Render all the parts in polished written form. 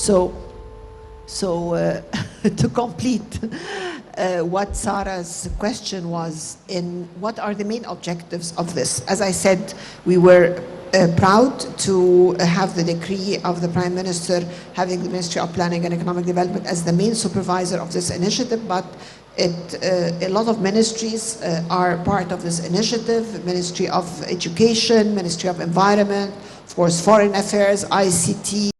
So, to complete what Sarah's question was, in what are the main objectives of this? As I said, we were proud to have the decree of the Prime Minister having the Ministry of Planning and Economic Development as the main supervisor of this initiative, but a lot of ministries are part of this initiative: Ministry of Education, Ministry of Environment, of course, Foreign Affairs, ICT,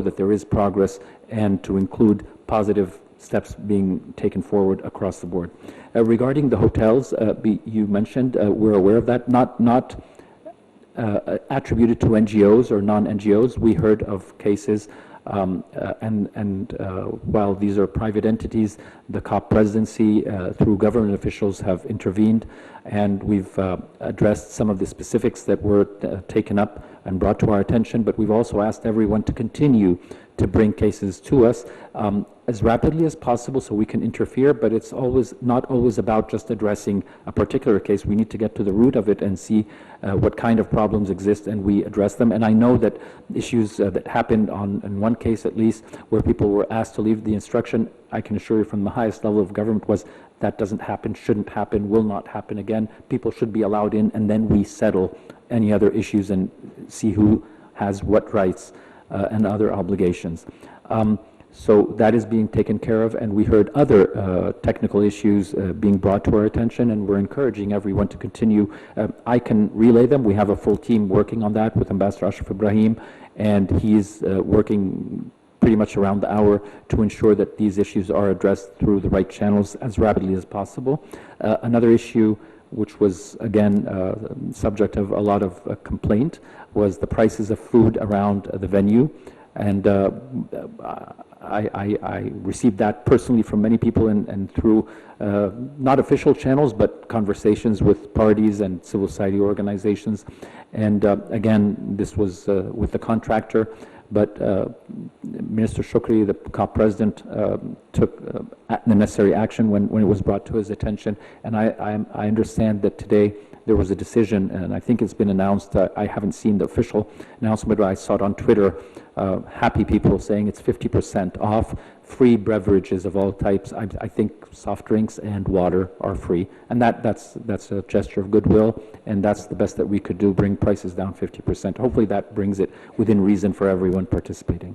that there is progress and to include positive steps being taken forward across the board. Regarding the hotels, you mentioned, we're aware of that, not attributed to NGOs or non-NGOs. We heard of cases, while these are private entities, the COP presidency, through government officials, have intervened, and we've addressed some of the specifics that were taken up and brought to our attention, but we've also asked everyone to continue to bring cases to us as rapidly as possible so we can interfere, but it's not always about just addressing a particular case. We need to get to the root of it and see what kind of problems exist, and we address them. And I know that issues that happened in one case at least, where people were asked to leave the instruction, I can assure you from the highest level of government, was that doesn't happen, shouldn't happen, will not happen again. People should be allowed in, and then we settle any other issues and see who has what rights and other obligations. So that is being taken care of, and we heard other technical issues being brought to our attention, and we're encouraging everyone to continue. I can relay them. We have a full team working on that with Ambassador Ashraf Ibrahim, and he's working pretty much around the hour to ensure that these issues are addressed through the right channels as rapidly as possible. Another issue, which was again subject of a lot of complaint, was the prices of food around the venue, and I received that personally from many people and through not official channels, but conversations with parties and civil society organizations. And again, this was with the contractor, but Minister Shukri, the COP president, took the necessary action when it was brought to his attention. And I understand that today there was a decision, and I think it's been announced. I haven't seen the official announcement, but I saw it on Twitter. Happy people saying it's 50% off, free beverages of all types. I think soft drinks and water are free, and that's a gesture of goodwill, and that's the best that we could do, bring prices down 50%. Hopefully that brings it within reason for everyone participating.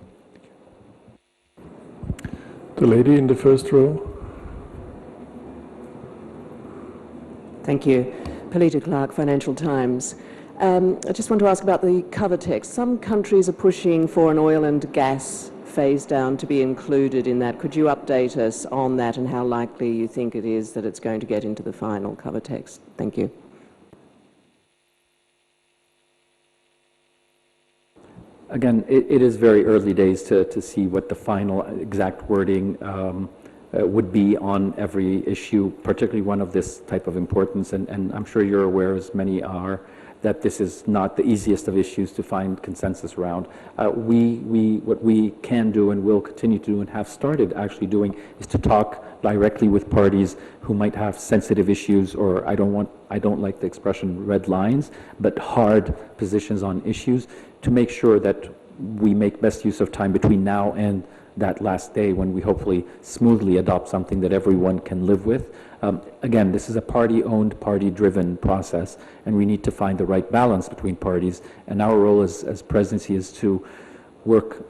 The lady in the first row. Thank you. Polita Clark, Financial Times. I just want to ask about the cover text. Some countries are pushing for an oil and gas phase down to be included in that. Could you update us on that and how likely you think it is that it's going to get into the final cover text? Thank you. Again, it is very early days to see what the final exact wording would be on every issue, particularly one of this type of importance. And I'm sure you're aware, as many are, that this is not the easiest of issues to find consensus around. What we can do and will continue to do and have started actually doing is to talk directly with parties who might have sensitive issues, or I don't like the expression red lines, but hard positions on issues, to make sure that we make best use of time between now and that last day when we hopefully smoothly adopt something that everyone can live with. Again, this is a party-owned, party-driven process, and we need to find the right balance between parties. And our role as presidency is to work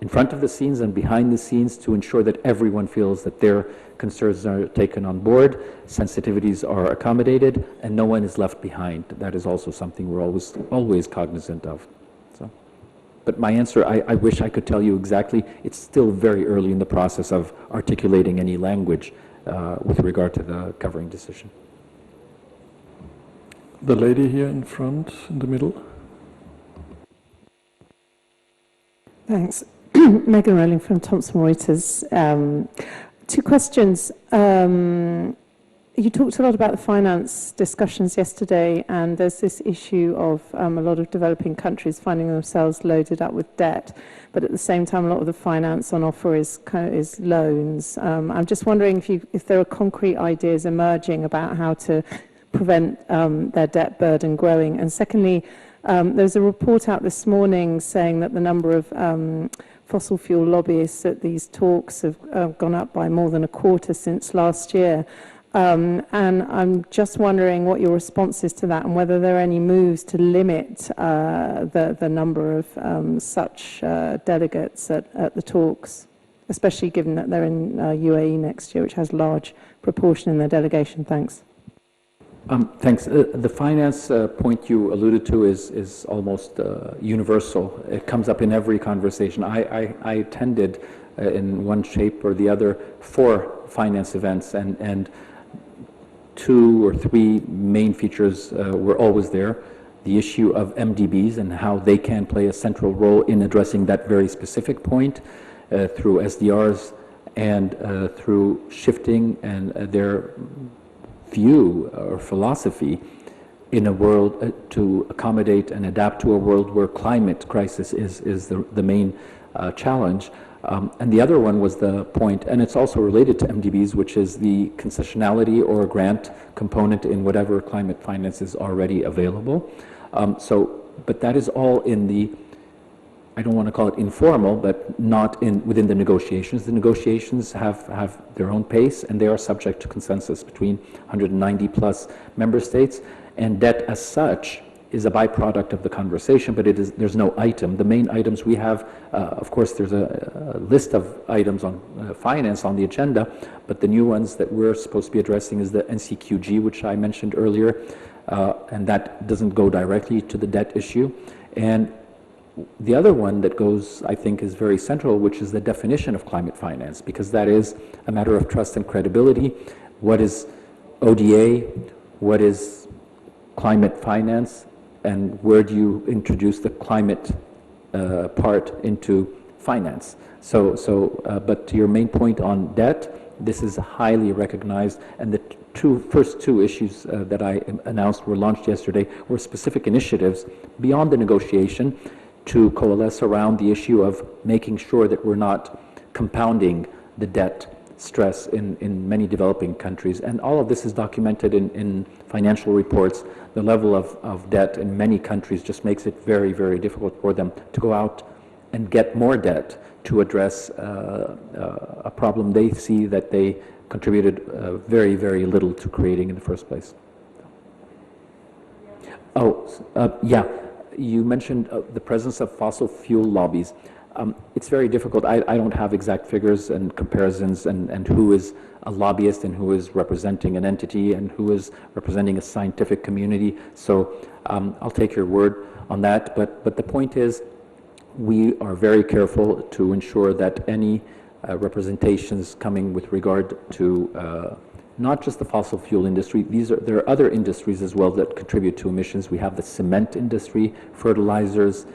in front of the scenes and behind the scenes to ensure that everyone feels that their concerns are taken on board, sensitivities are accommodated, and no one is left behind. That is also something we're always cognizant of. But my answer, I wish I could tell you exactly. It's still very early in the process of articulating any language with regard to the covering decision. The lady here in front, in the middle. Thanks. Megan Rowling from Thomson Reuters. Two questions. You talked a lot about the finance discussions yesterday, and there's this issue of a lot of developing countries finding themselves loaded up with debt, but at the same time, a lot of the finance on offer is loans. I'm just wondering if there are concrete ideas emerging about how to prevent their debt burden growing. And secondly, there's a report out this morning saying that the number of fossil fuel lobbyists at these talks have gone up by more than a quarter since last year. And I'm just wondering what your response is to that, and whether there are any moves to limit the number of such delegates at the talks, especially given that they're in UAE next year, which has a large proportion in their delegation. Thanks. Thanks. The finance point you alluded to is almost universal. It comes up in every conversation. I attended in one shape or the other 4 finance events, and 2 or 3 main features were always there. The issue of MDBs and how they can play a central role in addressing that very specific point through SDRs and through shifting and their view or philosophy in a world to accommodate and adapt to a world where climate crisis is the main challenge. And the other one was the point, and it's also related to MDBs, which is the concessionality or grant component in whatever climate finance is already available. But that is all in the, I don't want to call it informal, but not within the negotiations. The negotiations have their own pace, and they are subject to consensus between 190 plus member states. And debt as such is a byproduct of the conversation, but there's no item. The main items we have, of course, there's a list of items on finance on the agenda, but the new ones that we're supposed to be addressing is the NCQG, which I mentioned earlier, and that doesn't go directly to the debt issue. And the other one that goes, I think, is very central, which is the definition of climate finance, because that is a matter of trust and credibility. What is ODA? What is climate finance? And where do you introduce the climate part into finance? But to your main point on debt, this is highly recognized, and the first two issues that I announced were launched yesterday were specific initiatives beyond the negotiation to coalesce around the issue of making sure that we're not compounding the debt stress in many developing countries. And all of this is documented in financial reports. The level of debt in many countries just makes it very, very difficult for them to go out and get more debt to address a problem they see that they contributed very, very little to creating in the first place. Yeah. You mentioned the presence of fossil fuel lobbies. It's very difficult. I don't have exact figures and comparisons and who is a lobbyist and who is representing an entity and who is representing a scientific community. So I'll take your word on that. But the point is, we are very careful to ensure that any representations coming with regard to not just the fossil fuel industry. There are other industries as well that contribute to emissions. We have the cement industry, fertilizers,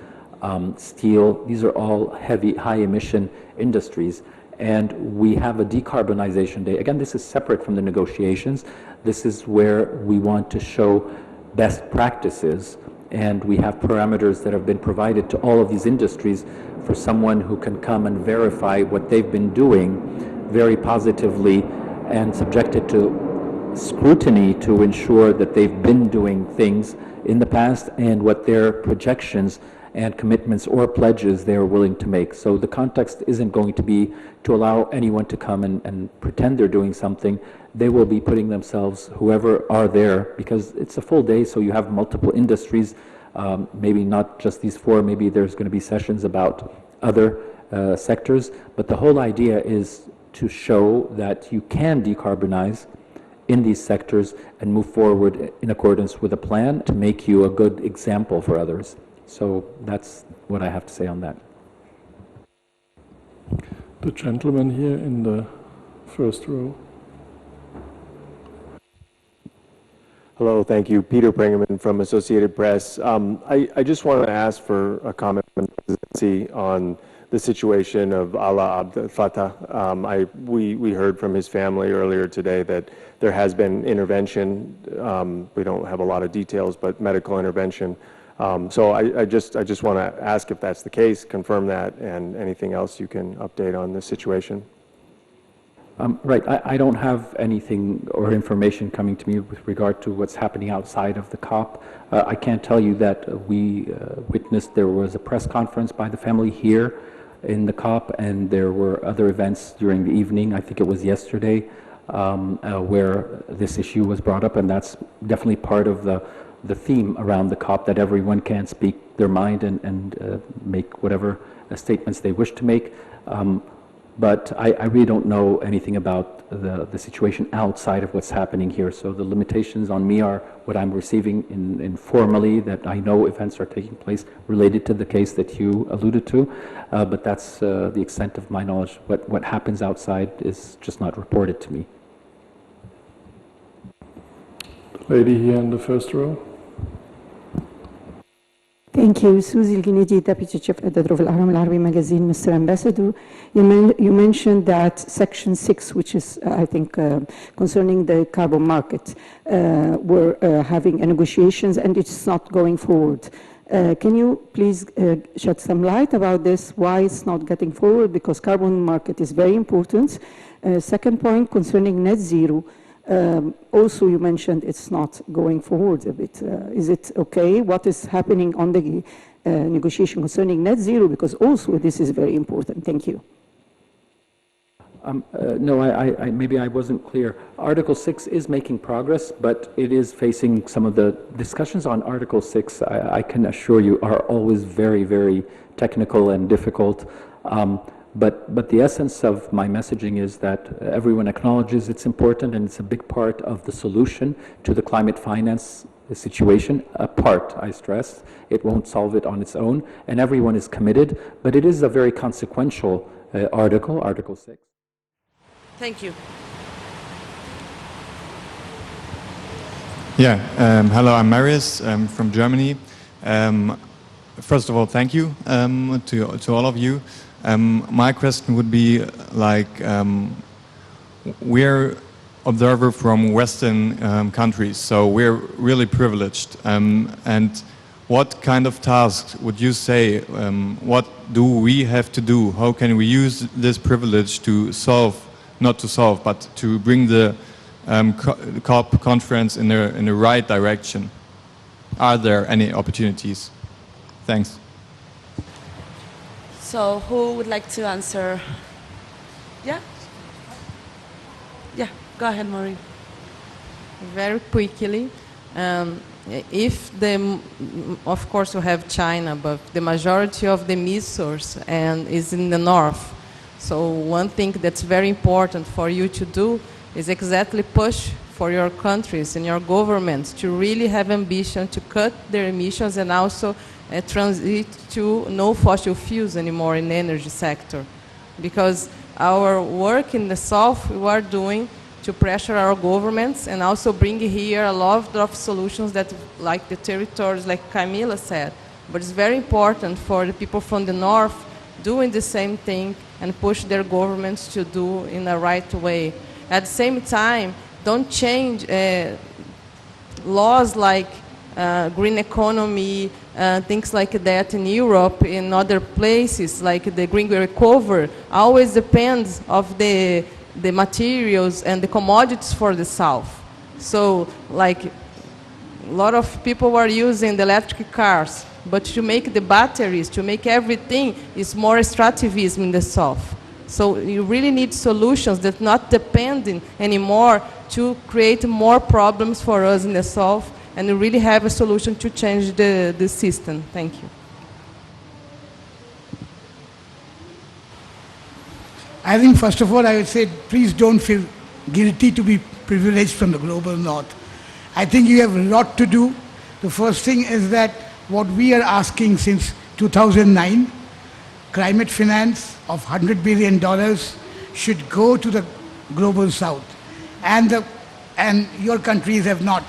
steel. These are all high emission industries. And we have a decarbonization day. Again, this is separate from the negotiations. This is where we want to show best practices. And we have parameters that have been provided to all of these industries for someone who can come and verify what they've been doing very positively and subjected to scrutiny to ensure that they've been doing things in the past and what their projections and commitments or pledges they are willing to make. So the context isn't going to be to allow anyone to come and pretend they're doing something. They will be putting themselves, whoever are there, because it's a full day, so you have multiple industries, maybe not just these 4, maybe there's going to be sessions about other sectors, but the whole idea is to show that you can decarbonize in these sectors and move forward in accordance with a plan to make you a good example for others. So that's what I have to say on that. The gentleman here in the first row. Hello, thank you. Peter Pringerman from Associated Press. I just want to ask for a comment from the presidency on the situation of Alaa Abdel Fattah. We heard from his family earlier today that there has been intervention. We don't have a lot of details, but medical intervention. So I just want to ask if that's the case, confirm that, and anything else you can update on this situation. Right. I don't have anything or information coming to me with regard to what's happening outside of the COP. I can tell you that we witnessed there was a press conference by the family here in the COP, and there were other events during the evening. I think it was yesterday where this issue was brought up, and that's definitely part of the theme around the COP, that everyone can speak their mind and make whatever statements they wish to make. but I really don't know anything about the situation outside of what's happening here. So the limitations on me are what I'm receiving informally, that I know events are taking place related to the case that you alluded to, but that's the extent of my knowledge. What happens outside is just not reported to me. Lady here in the first row. Thank you. Susie El-Ginidi, Deputy Chief Editor of Al-Ahram Al-Arabi magazine. Mr. Ambassador, you mentioned that Section 6, which is, I think, concerning the carbon market, we're having negotiations and it's not going forward. Can you please shed some light about this, why it's not getting forward? Because carbon market is very important. Second point, concerning net zero, also, you mentioned it's not going forward a bit. Is it okay? What is happening on the negotiation concerning net zero? Because also this is very important. Thank you. No, maybe I wasn't clear. Article 6 is making progress, but it is facing some of the discussions on Article 6, I can assure you, are always very, very technical and difficult. But the essence of my messaging is that everyone acknowledges it's important and it's a big part of the solution to the climate finance situation. A part, I stress. It won't solve it on its own, and everyone is committed. But it is a very consequential article, Article 6. Thank you. Yeah, hello, I'm Marius from Germany. First of all, thank you to all of you. My question would be like, we're observer from Western countries, so we're really privileged. And what kind of tasks would you say, what do we have to do? How can we use this privilege to solve, not to solve, but to bring the COP conference in the right direction? Are there any opportunities? Thanks. So who would like to answer? Yeah? Yeah, go ahead, Maureen. Very quickly, of course we have China, but the majority of the missiles is in the north. So one thing that's very important for you to do is exactly push for your countries and your governments to really have ambition to cut their emissions and also transit to no fossil fuels anymore in the energy sector. Because our work in the south, we are doing to pressure our governments and also bring here a lot of solutions that, like the territories, like Camila said. But it's very important for the people from the north doing the same thing and push their governments to do in the right way. At the same time, don't change laws like green economy, things like that in Europe, in other places, like the green recovery, always depends of the materials and the commodities for the south. So, like, a lot of people are using the electric cars, but to make the batteries, to make everything, is more extractivism in the south. So you really need solutions that not depending anymore to create more problems for us in the south, and we really have a solution to change the system. Thank you. I think, first of all, I would say, please don't feel guilty to be privileged from the global north. I think you have a lot to do. The first thing is that what we are asking since 2009, climate finance of $100 billion should go to the global south. And your countries have not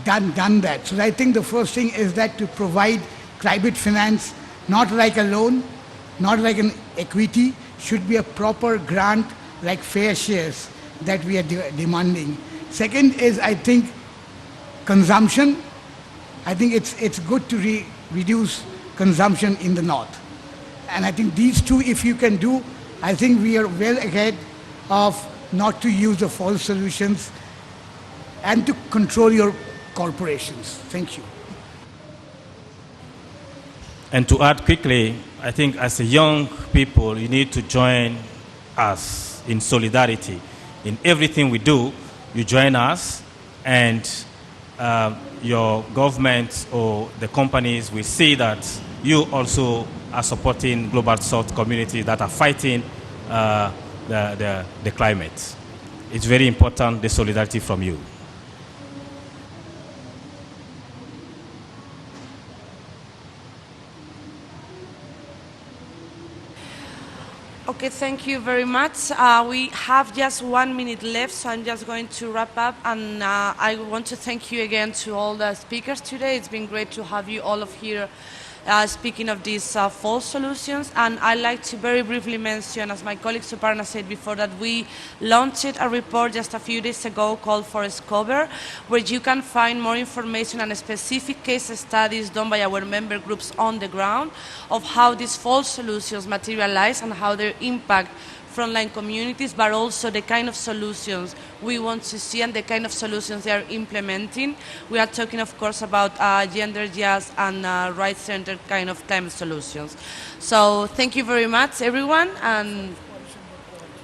done that. So I think the first thing is that to provide climate finance, not like a loan, not like an equity, should be a proper grant like fair shares that we are demanding. Second is, I think, consumption. I think it's good to reduce consumption in the north. And I think these two, if you can do, I think we are well ahead of not to use the false solutions and to control your corporations. Thank you. And to add quickly, I think as a young people, you need to join us in solidarity. In everything we do, you join us, and your government or the companies will see that you also are supporting Global South communities that are fighting the climate. It's very important, the solidarity from you. Okay, thank you very much. We have just 1 minute left, so I'm just going to wrap up. And I want to thank you again to all the speakers today. It's been great to have you all of here speaking of these false solutions. And I'd like to very briefly mention, as my colleague Suparna said before, that we launched a report just a few days ago called Forest Cover, where you can find more information and specific case studies done by our member groups on the ground of how these false solutions materialize and how they impact frontline communities, but also the kind of solutions we want to see and the kind of solutions they are implementing. We are talking, of course, about gender just and right-centered kind of climate solutions. So thank you very much, everyone, and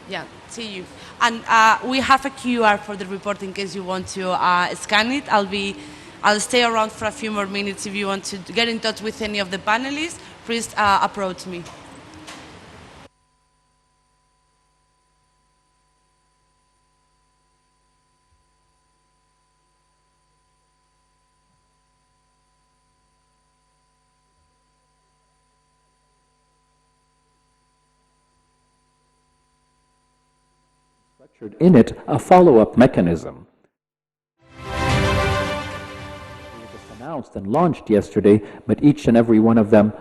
yeah, see you. And we have a QR for the report in case you want to scan it. I'll stay around for a few more minutes if you want to get in touch with any of the panelists. Please approach me. In it, a follow-up mechanism. It was announced and launched yesterday, but each and every one of them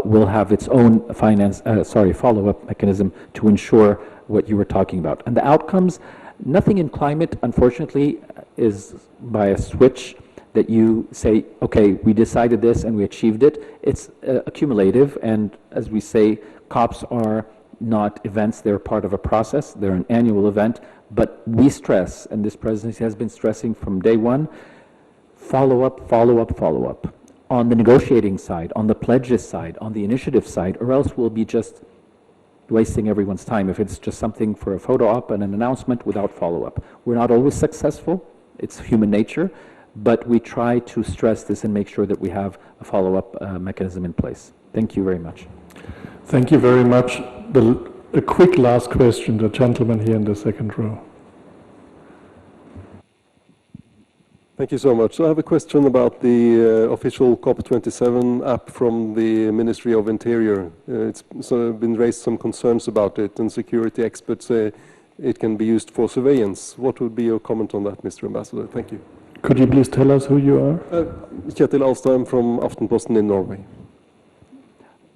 will have its own follow-up mechanism to ensure what you were talking about. And the outcomes, nothing in climate, unfortunately, is by a switch that you say, okay, we decided this and we achieved it. It's accumulative, and as we say, COPs are not events, they're part of a process, they're an annual event, but we stress, and this presidency has been stressing from day one, follow up, follow up, follow up. On the negotiating side, on the pledges side, on the initiative side, or else we'll be just wasting everyone's time if it's just something for a photo op and an announcement without follow up. We're not always successful, it's human nature, but we try to stress this and make sure that we have a follow up mechanism in place. Thank you very much. Thank you very much. A quick last question, the gentleman here in the second row. Thank you so much. So I have a question about the official COP27 app from the Ministry of Interior. It's been raised some concerns about it, and security experts say it can be used for surveillance. What would be your comment on that, Mr. Ambassador? Thank you. Could you please tell us who you are? Kjetil Alstheim from Aftenposten in Norway.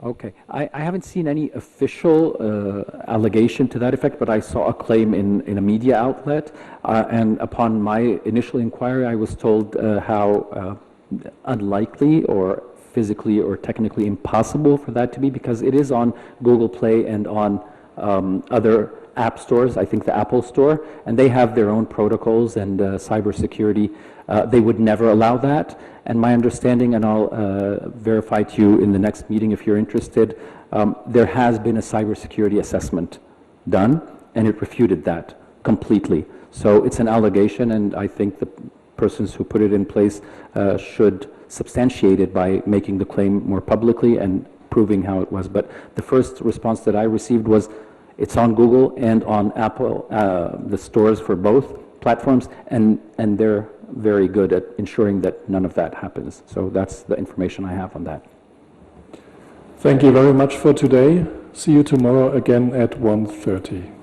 Okay, I haven't seen any official allegation to that effect, but I saw a claim in a media outlet, and upon my initial inquiry, I was told how unlikely or physically or technically impossible for that to be, because it is on Google Play and on other app stores, I think the Apple Store, and they have their own protocols and cybersecurity. They would never allow that. And my understanding, and I'll verify to you in the next meeting if you're interested, there has been a cybersecurity assessment done, and it refuted that completely. So it's an allegation, and I think the persons who put it in place should substantiate it by making the claim more publicly and proving how it was. But the first response that I received was, it's on Google and on Apple, the stores for both platforms, and they're very good at ensuring that none of that happens. So that's the information I have on that. Thank you very much for today. See you tomorrow again at 1:30.